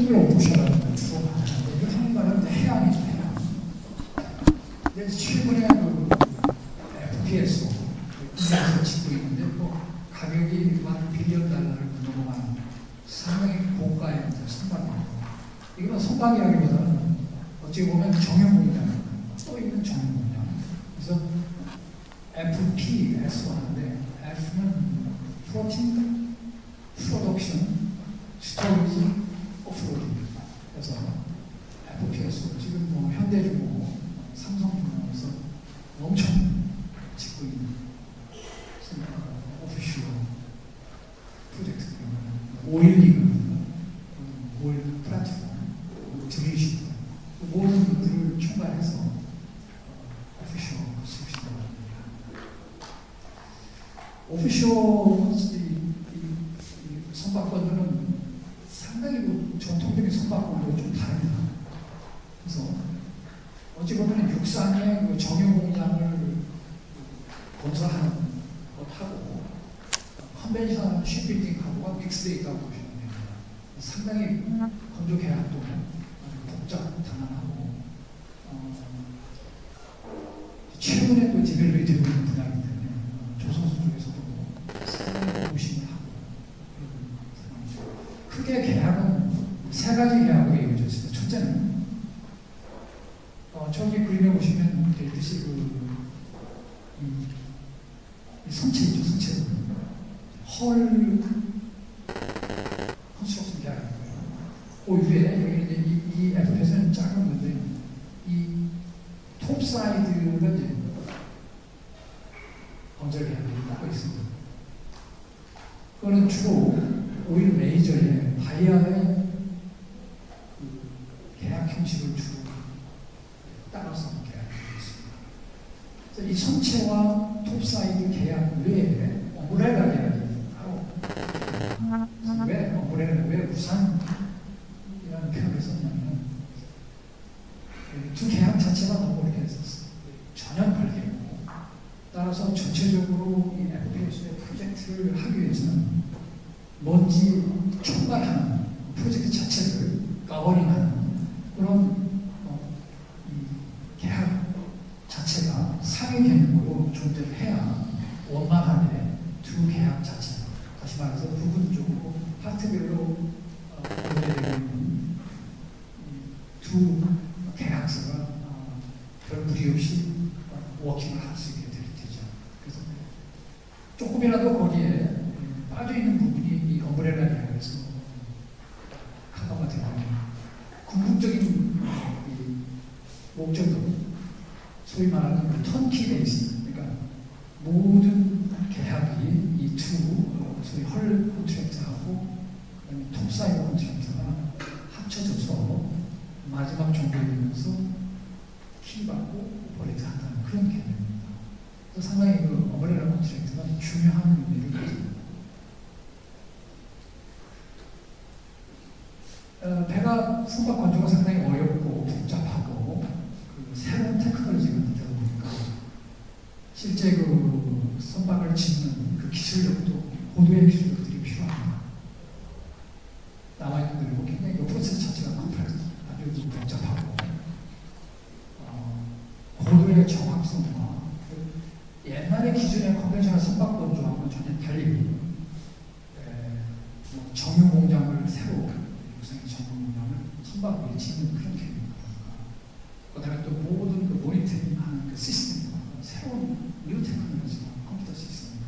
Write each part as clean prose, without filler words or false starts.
꿈을 오프쇼라는 주로 하는데 이거 한국말은 해양이죠, 해양. 근데 최근에 그 FPS 이자에서 짓고 있는데 뭐 가격이 만 빌리언 달러를 넘어가는 상당히 고가의 선박이에요. 이거는 선박이라기보다는 어찌 보면 정형공장, 또 있는 정형공장. 그래서 FPS 하는데 F는 Floating Production Storage Offroad입니다. 그래서 FPS 지금 뭐 현대중공업, 삼성중공업에서 엄청 짓고 있는 오피쇼 프로젝트, 오일링, 오일 플랫폼, 드리시 모든 것들을 총괄해서 오피쇼 쓰신다고 합니다. 오피쇼 선박권들은 상당히 전통적인 선박권도 좀 다릅니다. 그래서 어찌 보면 육상의 그 정유공장을 건설하는 것하고 컨벤셔널 쉽빌딩하고가 믹스되어 있다고 보시면 됩니다. 상당히 건조 계약도 복잡하고 최근에 또 디벨롭이 되고 있는 분야이기 때문에 조선소 쪽에서도 상당히 고심을 하고 크게 계약은 세 가지 계약으로 이루어져 있습니다. 첫째는 저기 그림에 보시면 있듯이 이 선체 있죠, 선체. 헐 컨스트럭션 계약이고요. 그 위에 여기 이제 이 FPS는 작은 건데 이 톱사이드가 이제 건설 계약이 따로 있습니다. 그거는 주로 오일 메이저의 바이어의 계약 형식을 주로 따라서 계약이 있습니다. 이 선체와 톱사이드 계약 외에 어브레라 계약이 하고 왜 어브레라, 왜 우산이라는 표현을 썼냐면 두 계약 자체가 너무 이렇게 전혀 별개고 따라서 전체적으로 이 FPS의 프로젝트를 하기 위해서는 먼지 총괄하는 프로젝트 자체를 가버닝하는 그런 이 계약 자체가 상위 개념으로 존재를 해야 원만하게 두 계약 자체, 다시 말해서 부분적으로 파트별로 연결되어 있는 두 계약서가 별 무리 없이 워킹을 할 수 있게 되죠. 그래서 조금이라도 거기에 빠져있는 부분이 이 엄브렐라 계약에서 커버가 되고 궁극적인 목적은 소위 말하는 그 턴키 베이스, 그러니까 모든 계약이 이 두 소위 헐 콘트랙트하고 톱사이드 콘트랙트가 합쳐져서 마지막 종료에 되면서 키받고 오퍼레이트 한다는 그런 개념입니다. 그래서 상당히 그 엄브렐라 콘트랙트가 중요한 의미를 가집니다. 배가 선박 건조가 상당히 어렵고 복잡하고 새로운 테크놀로지가 되다 보니까 실제 그 선박을 짓는 그 기술력도 고도의 기술력들이 필요합니다. 나와 있는 대로 굉장히 그 프로세스 자체가 컴플렉스, 아주 복잡하고 고도의 정확성과 옛날의 기준의 컨벤셔널 선박 건조하고는 전혀 달리 정유 공장을 새로 육상의 정유 공장을 선박 위에 짓는 그런 개념입니다. 그다음에 또 모든 그 모니터링하는 그 시스템과 새로운 뉴 테크놀로지나 컴퓨터 시스템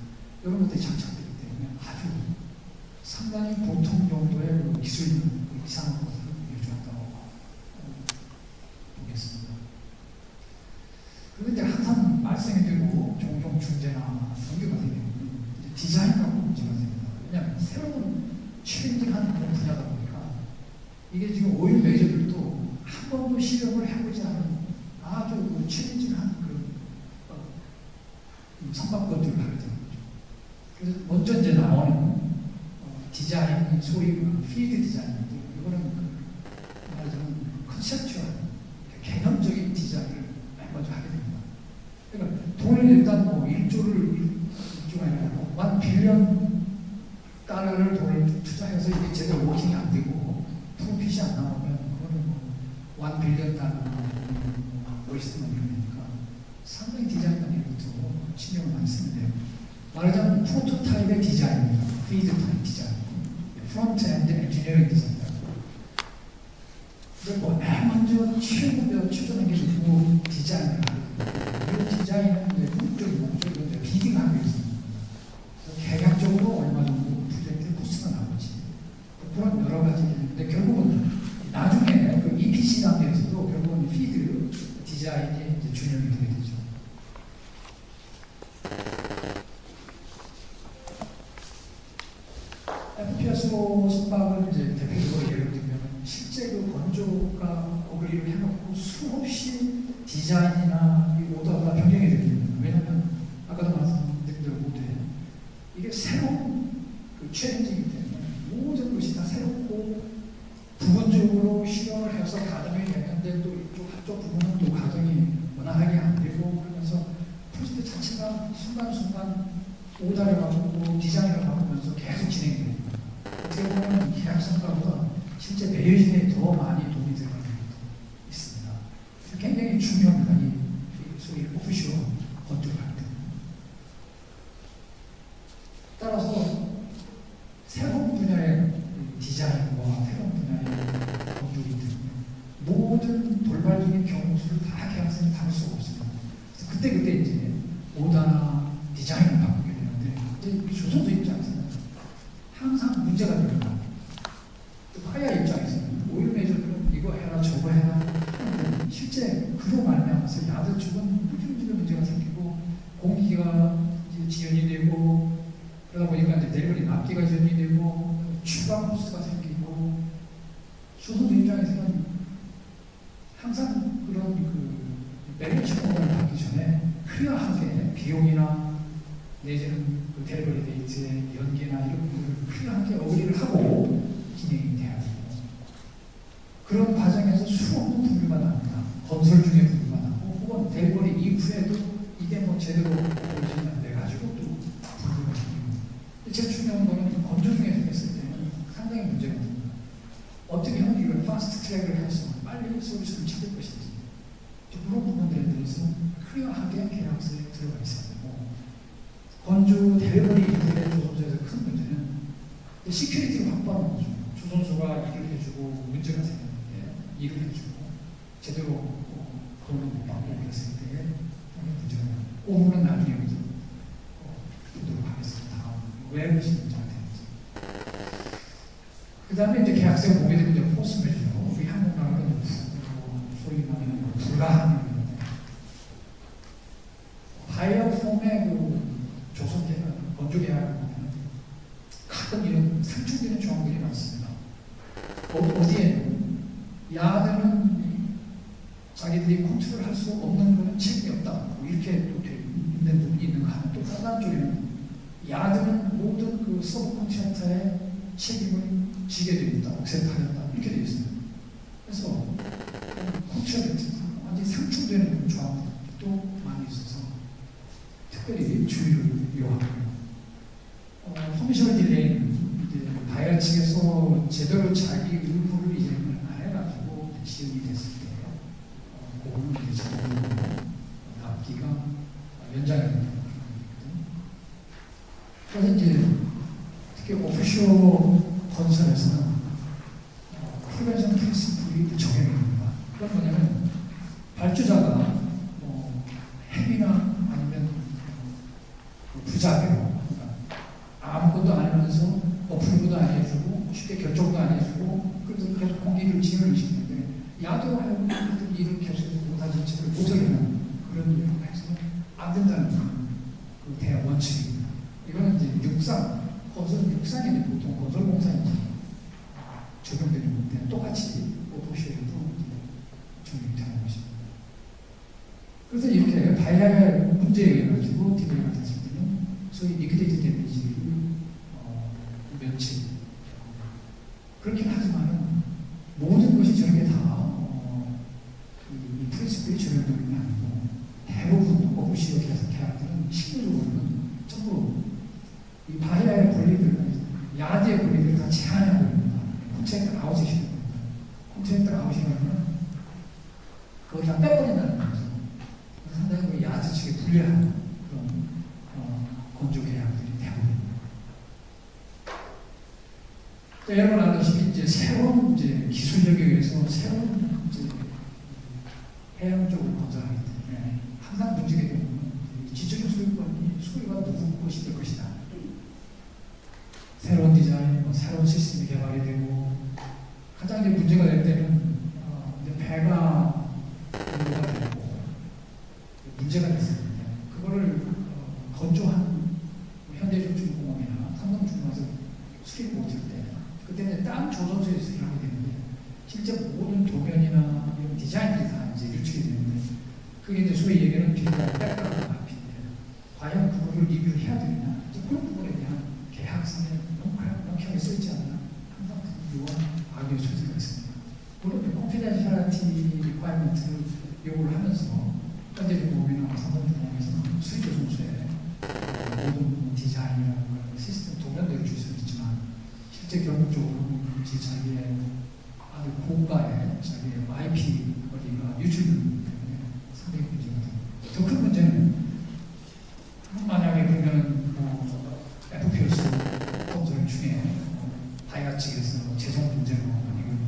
이런 것들이 장착되기 때문에 아주 상당히 보통 정도의 그 기술 이상한 것을 요구한다고 보겠습니다. 그런데 항상 말씀해드리고 종종 중재나 연구가 되면 디자인하고 문제가 됩니다. 왜냐하면 새로운 챌린징하는 그런 분야다 보니까 이게 지금 오일 메이저들도 한 번도 실험을 해보지 않은 아주 챌린징한 그런 선박권들을 하게 되는 거죠. 그래서 먼저 이제 나오는 디자인, 소위 필드 디자인인데 이거는 말하자면 컨셉추얼, 개념적인 디자인을 맨 먼저 하게 됩니다. 그러니까 돈을 일단 뭐 1조가 아니라 1 빌리언 달러를 돈을 투자해서 이게 제대로 워킹이 안 되고 프로핏이 안 빌렸다는 월스트만 이러니까 상당히 디자인 단계부터 신경을 많이 쓰는데요. 말하자면 프로토타입의 디자인입니다. 피드 타입 디자인, 프론트 엔드 엔지니어링 디자인. 그리고 맨 먼저 최고로 추천한 게 디자인을 하거든요. 이 디자인은 목적이고 비딩하기 위해서 계략적으로 얼마 정도 프로젝트의 코스가 나오지. 그런 여러 가지 있는데 결국은 나중에 그 EPC 단계에서도 결국은 피드 디자인이 이제 준용이 되게 되죠. FPSO 선박을 이제 대표적으로 예를 들면 실제 그 건조가 어그리를 해놓고 수없이 디자인이나 이 오더가 변경이 됩니다. 왜냐하면 아까도 말씀드린 대로 모두 이게 새로운 그 챌린지이기 때문에 모든 것이 다 새롭고 부분적으로 실험을 해서 가정이 되는데 또 이쪽 한쪽 부분은 또 가정이 원활하게 안 되고 그러면서 프로젝트 자체가 순간순간 오더를 바꾸고 디자인을 바꾸면서 계속 진행이 됩니다. 어떻게 보면 계약성과보다 실제 매니징에 더 많이 도움이 되는 것도 있습니다. 굉장히 중요합니다. 이 소위 오피셜 건조할 때. 따라서 새로운 분야의 디자인과 새로운 분야의 건조기 때문에 모든 돌발적인 경우수를 다 계약성이 담을 수가 없습니다. 그래서 그때 이제 오다나 디자인을 바꾸게 되는데 이제 조선소 입장에서는 항상 문제가 됩니다. 파이어 입장에서는 오일 매저는 이거 해라 저거 해라 하는데 실제 그로 말미암아서 야드 쪽은 무지무지한 문제가 생기고 공기가 이제 지연이 되고 그러다 보니까 이제 델리버리 납기가 지연이 되고 추가 코스가 생기고 조선소 입장에서는 항상 그런 그 매니지 공간을 받기 전에 클리어하게 비용이나 내지는 그 델리버리 데이트의 연계나 이런 부분을 클리어하게 어그리를 하고 진행이 돼야 되고 그런 과정에서 수없는 분류가 납니다. 건설 중에 분류가 나고 혹은 델리버리 이후에도 이게 뭐 제대로 오지는 안 돼가지고 또 분류가 생기고 제일 중요한 거는 건조 중에 생겼을 때는 상당히 문제가 됩니다. 어떻게 하면 이걸 파스트 트랙을 해서 빨리 솔루션을 찾을 것인지 그런 부분들에 대해서 클리어하게 계약서에 들어가 있어야 되고 건조 델리버리 이후의 조선소에서 큰 문제는 시큐리티를 확보하는 거죠. 조선소가 일을 해주고 문제가 생겼는데 일을 해주고 제대로 돈을 못 받고 그랬을 때 문제가 나요. 그 부분은 나중에 보도록 하겠습니다. 왜 그것이 문제가 되는지. 그 다음에 이제 계약서에 보게 되면 이제 포스 매주죠. 우리 한국 나라는 소위 말하는 불가항력인데 바이오폼의 그 조선 계약, 건조 계약을 보면 가끔 이런 상충되는 조항들이 많습니다. 어디에 야들은 자기들이 컨트롤할 수 없는 거는 책임이 없다. 뭐 이렇게 또 있는 부분이 있는가 하면 또 다른 쪽에는 야들은 모든 그 서브 컨트랙터의 책임을 지게 됩니다. 억셉트하였다. 이렇게 되어 있습니다. 그래서 컨트랙트 완전히 상충되는 조항도 많이 있어서 특별히 주의를 요하고요. 커미셔널 딜레이는 이제 바이어 측에서 제대로 자기 의무를 이행을 안 해가지고 지연이 됐을 때 그거는 이제 납기가 연장이 됩니다. 그래서 이제 특히 오피셜 건설에서는 프리벤션 프린시플이 적용이 됩니다. 그건 뭐냐면 발주자가 핵이나 아니면 부자대로 아무것도 안 하면서 어플도 안 해주고 쉽게 결정도 안 해주고 그래서 계속 공기를 진열을 시키는데 야도 하여금 일을 계속 못하는 채를 못하는 그런 일을 해서 안 된다는 그 대학 원칙입니다. 이거는 이제 육상, 건설 육상이 보통 건설공사에 적용되는 건데 똑같이 오프쇼에도 적용이 되는 것입니다. 그래서 이렇게 바이러의 문제에 의해 가지고 딜레이가 됐을 때는 소위 리퀴디티 데미지를 면치 그렇긴 하지만 모든 것이 저렇게 다 이 프린시플이 적용되는 게 아니고 대부분 오프쇼 계약들은 실무적으로는 전부 이 바이러의 권리들은 야드의 권리들을 다 제한하고 있습니다. 콘트랙트 아웃이 시킵니다. 콘트랙트 아웃이라면 그걸 다 빼버린다는 거죠. 상당히 그 야드 측에 불리한 그런 건조 계약들이 대부분입니다. 여러분 아시다시피 이제 새로운 이제 기술력에 의해서 새로운 이제 해양 쪽을 건설하기 때문에 항상 문제가 되는 지적인 소유가 누구 것이 될 것이다. 새로운 디자인, 새로운 시스템이 개발이 되고 가장 이제 문제가 될 때는 이제 배가 문제가 되고 문제가 됐습니다. 그거를 건조한 현대중공업이나 삼성중공업에서 수립 못할 때 그때는 땅 조선소에서 일하게 되는데 실제 모든 도면이나 이런 디자인들이 다 이제 유출이 되는데 그게 이제 소위 얘기하는 비교가 백그라운드 마핑인데 과연 그거를 리뷰를 해야 되느냐 그런 부분에 대한 계약서에 너무 명확하게 써있지 않나 항상 요한 악의 소지가 있습니다. 물론 콘피덴셜리티 리ኳ이먼트를 요구를 하면서 현대중공업이나 삼성중공업에서는 수리조선소에 모든 디자인이나 시스템 도면들을 줄 수는 있지만 실제 결국적으로 자기의 아주 고가의 자기의 IP 거리가 유출되기 때문에 상당히 문제가 됩니다. 더 큰 문제는 만약에 그러면 FPSO 건설 중에 바이아 측에서 재정 문제로 이건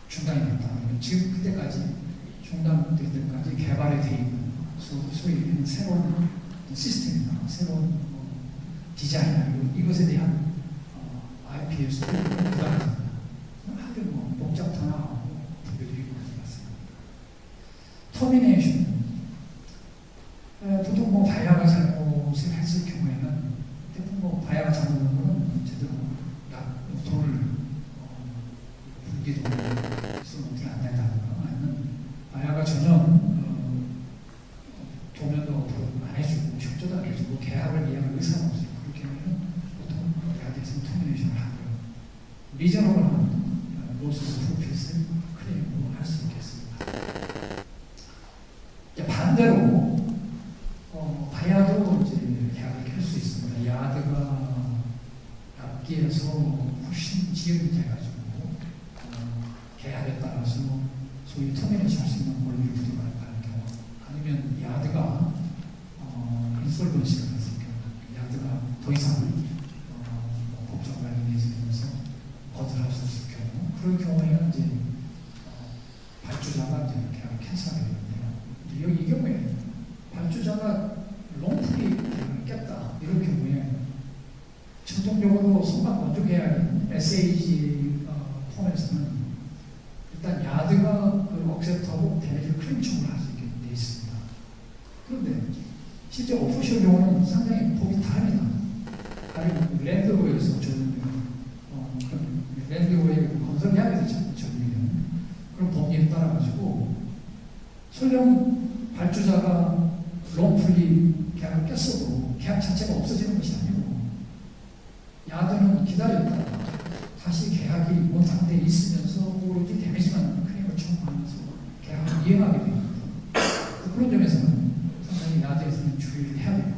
중단이 됐다. 지금 그때까지 중단될 때까지 개발이 돼 있는 소위 새로운 시스템이나 새로운 디자인이나 이것에 대한 IPS도 부담입니다. 하여튼 복잡하나 분들이 많습니다. 터미네이션. 보통 바이아가 잘못을 했을 경우에는 대부분 바이아가 잘못한 거는 제대로 돈을 불기 돈을 쓰면 안 된다든가 아니면 바이아가 전혀 도면도 안 해주고 협조도 안 해주고 계약을 이해할 의사가 없어요. 그렇게 하면 보통 계약에서 터미네이션을 하고요. 리저너블한 로스 프로핏을 클레임으로 할 수 있겠습니다. 반대로 바이아도 이제 계약을 켤 수 있습니다. 야드가 납기에서 훨씬 지연이 돼가지고 계약에 따라서 소위 터미네이션 할 수 있는 권리를 부여하는 경우 아니면 야드가 인솔번시가 됐을 경우 야드가 더 이상 법적 관리 내지면서 거절할 수 있을 경우 그런 경우에는 이제 발주자가 이제 계약을 캔슬하게 되는데요. 이 경우에 발주자가 롱프리 깼다 이런 경우에 전통적으로 선박 건조 계약인 SAG 폼에서는 일단 야드가 그 억셉트하고 데미지 클레임 청구를 할 수 있게 돼 있습니다. 그런데 실제 오프쇼 경우는 상당히 폭이 다릅니다. 가령 랜드로에서 저는 랜드로의 건설 계약에서 적용되는 그런 법리에 따라 가지고 설령 발주자가 롱풀리 계약을 꼈어도 계약 자체가 없어지는 것이 아니고 야드는 기다렸다가 다시 계약이 온 상태에 있으면서 오로지 데미지만 클레임을 청구하면서 계약을 이행하게 됩니다. 그런 점에서는 상당히 야드에서는 주의를 해야 됩니다.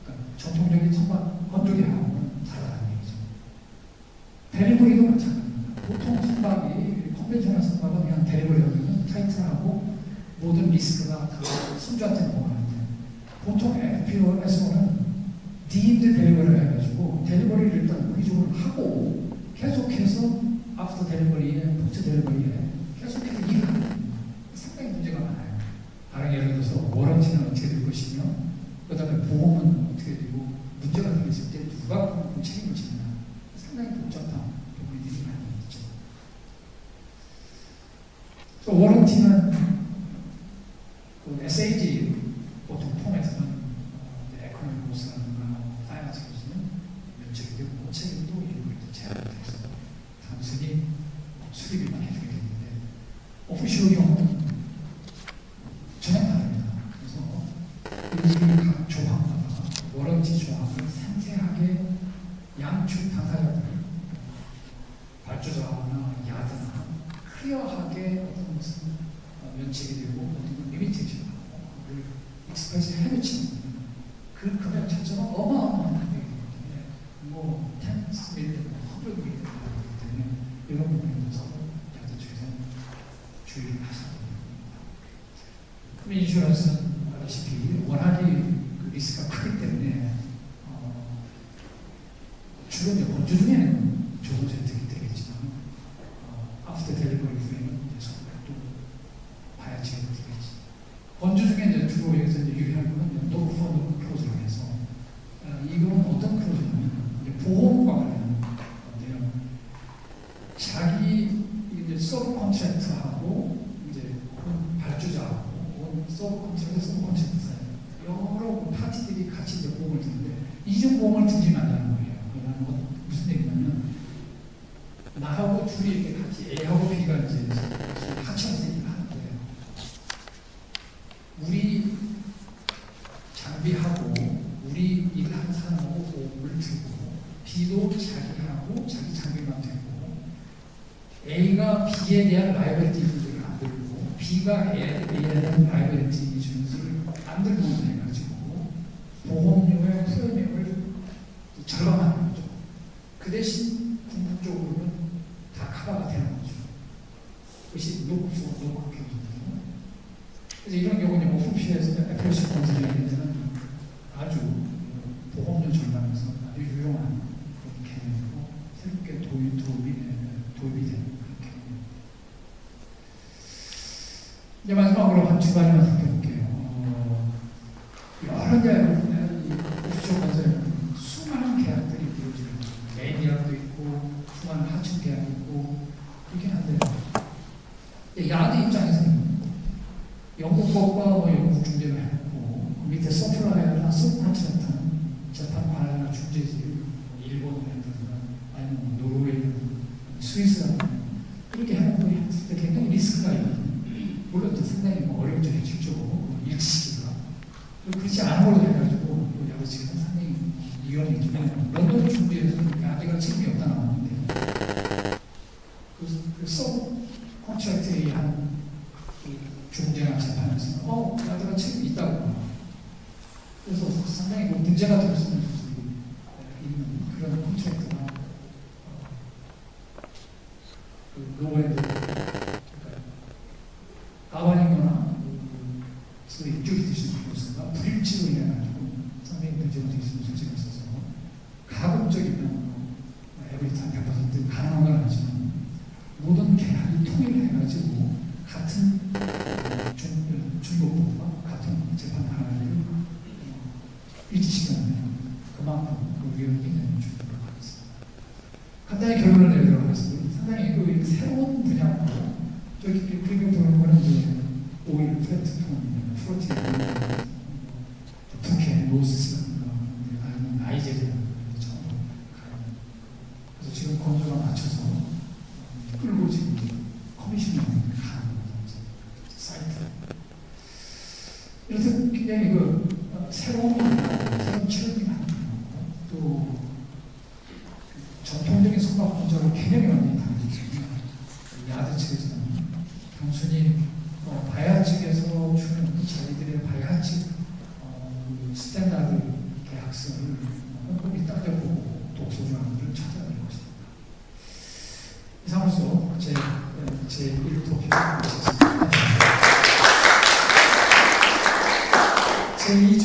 그러니까 전통적인 선박 건조 계약하고는 다르다는 얘기죠. 데리버리도 마찬가지입니다. 보통 선박이 컨벤셔널 선박은 그냥 데리버리하면 타이틀하고 모든 리스크가 다 선주한테 넘어가는데 보통 FPO에서는 디임드 데리버리를 해가지고 데리버리를 일단 무기적으로 하고 계속해서 앞서 데리버리에 포스트 데리버리에 계속해서 일을 합니다. 상당히 문제가 많아요. 다른 예를 들어서 워런티는 어떻게 될 것이며 그 다음에 보험은 어떻게 되고 문제가 생겼을 때 누가 그 책임을 지느냐 상당히 복잡한 부분들이 많이 있죠. 또 워런티는 그 SAG 보통 폼에서는 에코노미 로스라든가 파이낸스 로스는 면적이 되고 책임도 일부 제한돼서 단순히 수리비만 해주게 되는데 오피셜 경우는 전혀 다릅니다. 그래서 각 조항마다 워런티 조항을 상세하게 양측 당사자들 발주자나 야드나 클리어하게 어떤 것은 면책이 되고 어떤 건 리미테이션을 하고 익스프레스 해놓치는 그 금액 자체가 어마어마한 금액이기 때문에 뭐 텐스 밀리언, 100 밀리언 되기 때문에 이런 부분에 대해서 야드 측에서는 주의를 하셔야 됩니다. 이슈라서는 아시다시피 워낙에 그 리스크가 크기 때문에 주로 이제 번주 중에는 좋은 선택이 되겠지만 after delivery 후에는 이제 또 봐야지 되겠지. 번주 중에 이제 주로 여기서 이제 유리한 거는 노크펀드 클로즈로 해서 이건 어떤 클로즈냐면 보험과 관련된 건데요. 자기 이제 서브 컨트랙트하고 이제 발주자하고 서브 컨트랙트 여러 파티들이 같이 이제 보험을 드는데 이중 보험을 들지 말라는 거예요. 그러면 무슨 얘기냐면 나하고 둘이 이렇게 같이 A하고 B가 이제 합쳐서 일을 하는데 우리 장비하고 우리 일하는 사람하고 보험을 들고 B도 자기하고 자기 장비만 들고 A가 B에 대한 라이벌티 이슈를 안 들고 B가 A에 대한 라이벌티 이슈를 안 들고 해가지고 보험료의 프리미엄을 절감하는 거죠. 그 대신 궁극적으로는 다 커버가 되는 거죠. 그것이 노크표거든요. 그래서 이런 경우는 오픈피에서 FLC 건설이 되는 아주 보험료 절감에서 아주 유용한 그런 개념이고 새롭게 도입이 되는 그런 개념입니다. 이제 마지막으로 한 두 가지만 살펴볼게요. 여러 오프쇼 건설에는 수많은 계약들이 이루어지는 메인 계약도 있고 수많은 하청 계약도 있고 그렇긴 한데 야드 입장에서는 영국법과 영국 중재를 해놓고 밑에 서플라이어나 서브컨트랙터는 재판관이나 중재지 일본이라든가 아니면 노르웨이, 스위스라든가 그렇게 해놓고 했을 때 굉장히 리스크가 있거든요. 물론 또 상당히 어렵죠. 실적으로 일치기가 그렇지 않은 걸로 해가지고 여러 지금 상당히 위험이 있지만 런던 중재에서는 야드가 책임이 없다 나왔는데 그 서브 컨트랙트에 의한 중재나 재판에서 야드가 책임이 있다고 그래서 상당히 문제가 될 수 있는 그런 컨트랙트나 로엔드 아반인거나 소위 주리디션 프로세스가 불일치로 인해 가지고 상당히 문제가 될 수 있는 문제가 있어서 가급적이면 에브리타임 100% 가능한 건 아니지만 모든 계약이 통일해가지고 같은 중복법과 같은 재판 하나를 일치시키는 그만큼 그 위험이 있는 중요한 것 같습니다. 간단히 결론을 내리도록 하겠습니다. 상당히 그 새로운 분야고 저기 그리고 보는 거는 이제 오일 플랫폼, 프로틴, 북해, 로스, 아니면 나이제리아 처음 가는. 그래서 지금 건조가 맞춰서 끌고 지금 커미션이 가는 사이트. 이렇게 굉장히 새로운 체험이 많은 또 전통적인 선박 건조의 개념이 완전히 다르죠. 야드 측에서는 단순히 바야 측에서 주는 자기들의 바야 측 스탠다드 계약서를 꼼꼼히 따져보고 독소조항들을 찾아낼 것입니다. 이상으로서 제 1토픽을 마쳤습니다. 제 2